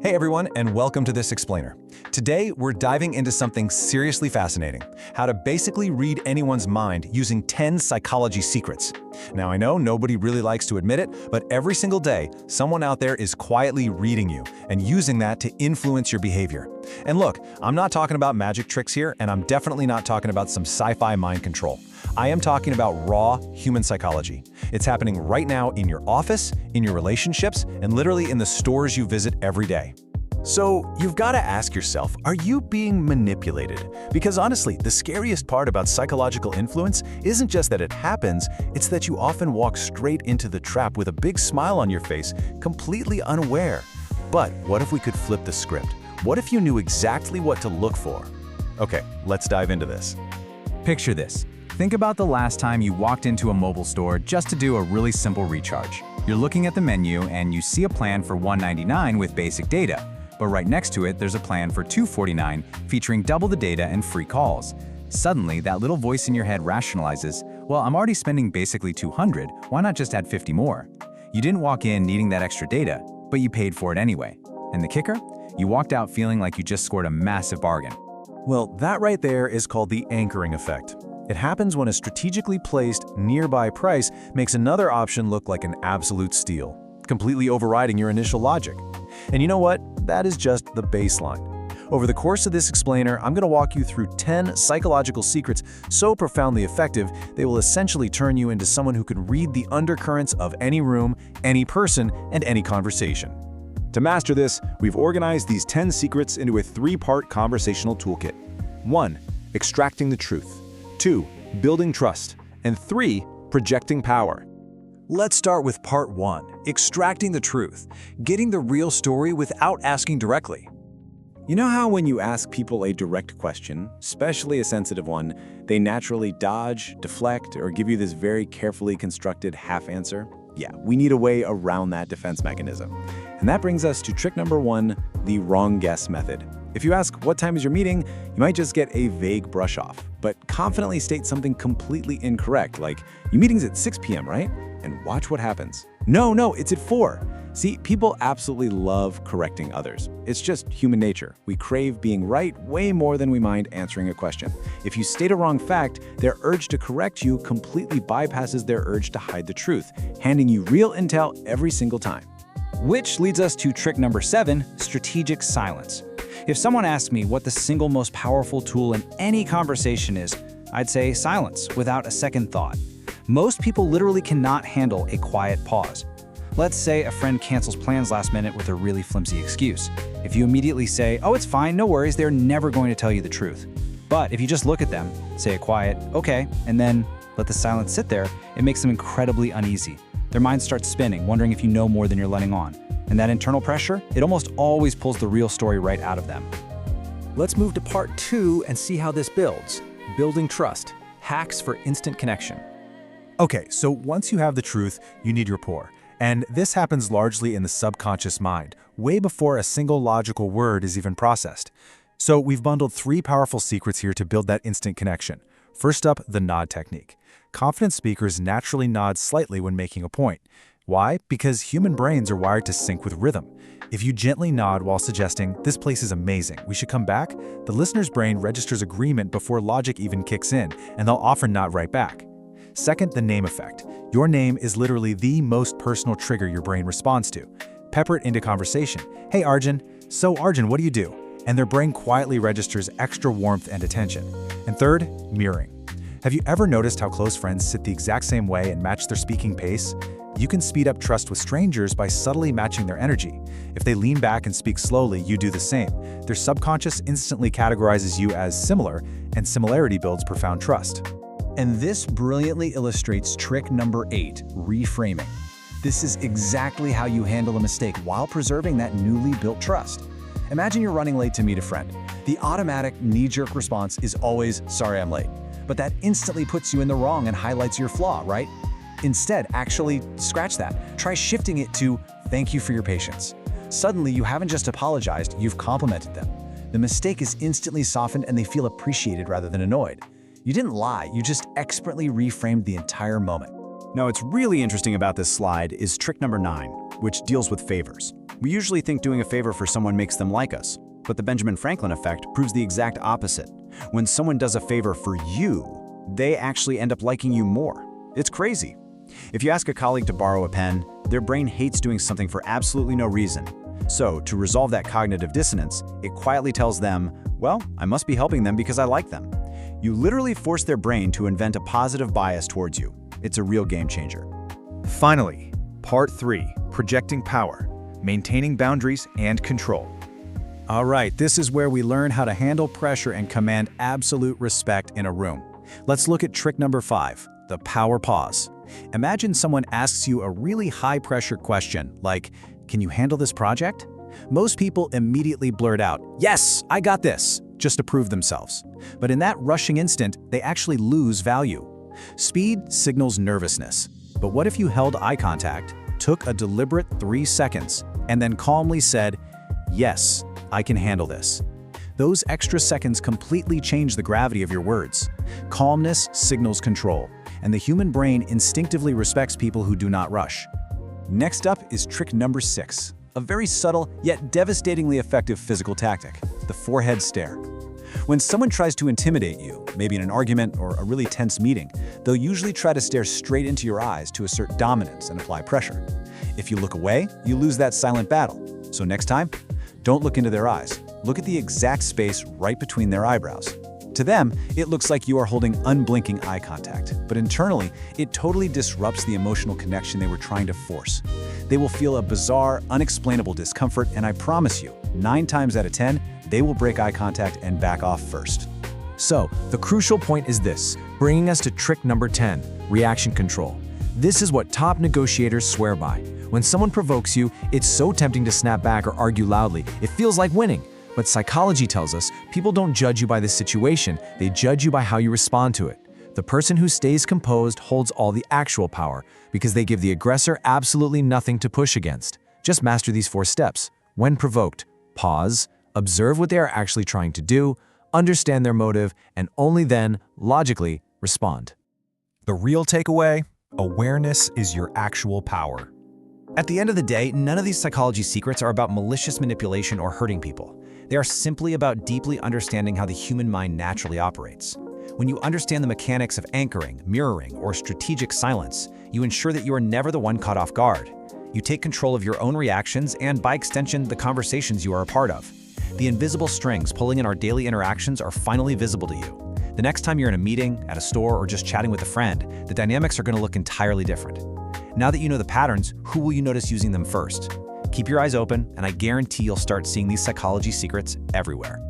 Hey everyone, and welcome to This Explainer. Today, we're diving into something seriously fascinating, how to basically read anyone's mind using 10 psychology secrets. Now, I know nobody really likes to admit it, but every single day, someone out there is quietly reading you and using that to influence your behavior. And look, I'm not talking about magic tricks here, and I'm definitely not talking about some sci-fi mind control. I am talking about raw human psychology. It's happening right now in your office, in your relationships, and literally in the stores you visit every day. So you've got to ask yourself, are you being manipulated? Because honestly, the scariest part about psychological influence isn't just that it happens, it's that you often walk straight into the trap with a big smile on your face, completely unaware. But what if we could flip the script? What if you knew exactly what to look for? Okay, let's dive into this. Picture this. Think about the last time you walked into a mobile store just to do a really simple recharge. You're looking at the menu and you see a plan for $199 with basic data, but right next to it there's a plan for $249 featuring double the data and free calls. Suddenly, that little voice in your head rationalizes, well, I'm already spending basically $200, why not just add 50 more? You didn't walk in needing that extra data, but you paid for it anyway. And the kicker? You walked out feeling like you just scored a massive bargain. Well, that right there is called the anchoring effect. It happens when a strategically placed, nearby price makes another option look like an absolute steal, completely overriding your initial logic. And you know what? That is just the baseline. Over the course of this explainer, I'm going to walk you through 10 psychological secrets so profoundly effective, they will essentially turn you into someone who can read the undercurrents of any room, any person, and any conversation. To master this, we've organized these 10 secrets into a 3-part conversational toolkit. 1. Extracting the truth. 2. Building trust. And 3. Projecting power. Let's start with part 1, extracting the truth, getting the real story without asking directly. You know how when you ask people a direct question, especially a sensitive one, they naturally dodge, deflect, or give you this very carefully constructed half answer? Yeah, we need a way around that defense mechanism. And that brings us to trick number 1, the wrong guess method. If you ask, what time is your meeting, you might just get a vague brush off, but confidently state something completely incorrect, like, your meeting's at 6 p.m., right? And watch what happens. No, it's at 4. See, people absolutely love correcting others. It's just human nature. We crave being right way more than we mind answering a question. If you state a wrong fact, their urge to correct you completely bypasses their urge to hide the truth, handing you real intel every single time. Which leads us to trick number 7, strategic silence. If someone asked me what the single most powerful tool in any conversation is, I'd say silence without a second thought. Most people literally cannot handle a quiet pause. Let's say a friend cancels plans last minute with a really flimsy excuse. If you immediately say, oh, it's fine, no worries, they're never going to tell you the truth. But if you just look at them, say a quiet, okay, and then let the silence sit there, it makes them incredibly uneasy. Their mind starts spinning, wondering if you know more than you're letting on. And that internal pressure, it almost always pulls the real story right out of them. Let's move to part 2 and see how this builds. Building trust. Hacks for instant connection. Okay, so once you have the truth, you need rapport. And this happens largely in the subconscious mind, way before a single logical word is even processed. So we've bundled 3 powerful secrets here to build that instant connection. First up, the nod technique. Confident speakers naturally nod slightly when making a point. Why? Because human brains are wired to sync with rhythm. If you gently nod while suggesting, this place is amazing, we should come back, the listener's brain registers agreement before logic even kicks in, and they'll often nod right back. Second, the name effect. Your name is literally the most personal trigger your brain responds to. Pepper it into conversation. Hey Arjun, so Arjun, what do you do? And their brain quietly registers extra warmth and attention. And third, mirroring. Have you ever noticed how close friends sit the exact same way and match their speaking pace? You can speed up trust with strangers by subtly matching their energy. If they lean back and speak slowly, you do the same. Their subconscious instantly categorizes you as similar, and similarity builds profound trust. And this brilliantly illustrates trick number 8, reframing. This is exactly how you handle a mistake while preserving that newly built trust. Imagine you're running late to meet a friend. The automatic knee-jerk response is always, sorry I'm late. But that instantly puts you in the wrong and highlights your flaw, right? Instead, actually scratch that. Try shifting it to, thank you for your patience. Suddenly, you haven't just apologized, you've complimented them. The mistake is instantly softened and they feel appreciated rather than annoyed. You didn't lie, you just expertly reframed the entire moment. Now, what's really interesting about this slide is trick number 9, which deals with favors. We usually think doing a favor for someone makes them like us, but the Benjamin Franklin effect proves the exact opposite. When someone does a favor for you, they actually end up liking you more. It's crazy. If you ask a colleague to borrow a pen, their brain hates doing something for absolutely no reason. So, to resolve that cognitive dissonance, it quietly tells them, well, I must be helping them because I like them. You literally force their brain to invent a positive bias towards you. It's a real game changer. Finally, Part 3, Projecting Power, Maintaining Boundaries and Control. All right, this is where we learn how to handle pressure and command absolute respect in a room. Let's look at trick number 5, the power pause. Imagine someone asks you a really high-pressure question, like, "Can you handle this project?" Most people immediately blurt out, "Yes, I got this," just to prove themselves. But in that rushing instant, they actually lose value. Speed signals nervousness. But what if you held eye contact, took a deliberate 3 seconds, and then calmly said, "Yes, I can handle this"? Those extra seconds completely change the gravity of your words. Calmness signals control, and the human brain instinctively respects people who do not rush. Next up is trick number 6, a very subtle yet devastatingly effective physical tactic, the forehead stare. When someone tries to intimidate you, maybe in an argument or a really tense meeting, they'll usually try to stare straight into your eyes to assert dominance and apply pressure. If you look away, you lose that silent battle. So next time, don't look into their eyes. Look at the exact space right between their eyebrows. To them, it looks like you are holding unblinking eye contact, but internally, it totally disrupts the emotional connection they were trying to force. They will feel a bizarre, unexplainable discomfort, and I promise you, 9 times out of 10, they will break eye contact and back off first. So, the crucial point is this, bringing us to trick number 10, reaction control. This is what top negotiators swear by. When someone provokes you, it's so tempting to snap back or argue loudly. It feels like winning. But psychology tells us people don't judge you by the situation, they judge you by how you respond to it. The person who stays composed holds all the actual power because they give the aggressor absolutely nothing to push against. Just master these 4 steps. When provoked, pause, observe what they are actually trying to do, understand their motive, and only then, logically, respond. The real takeaway? Awareness is your actual power. At the end of the day, none of these psychology secrets are about malicious manipulation or hurting people. They are simply about deeply understanding how the human mind naturally operates. When you understand the mechanics of anchoring, mirroring, or strategic silence, you ensure that you are never the one caught off guard. You take control of your own reactions and, by extension, the conversations you are a part of. The invisible strings pulling in our daily interactions are finally visible to you. The next time you're in a meeting, at a store, or just chatting with a friend, the dynamics are going to look entirely different. Now that you know the patterns, who will you notice using them first? Keep your eyes open, and I guarantee you'll start seeing these psychology secrets everywhere.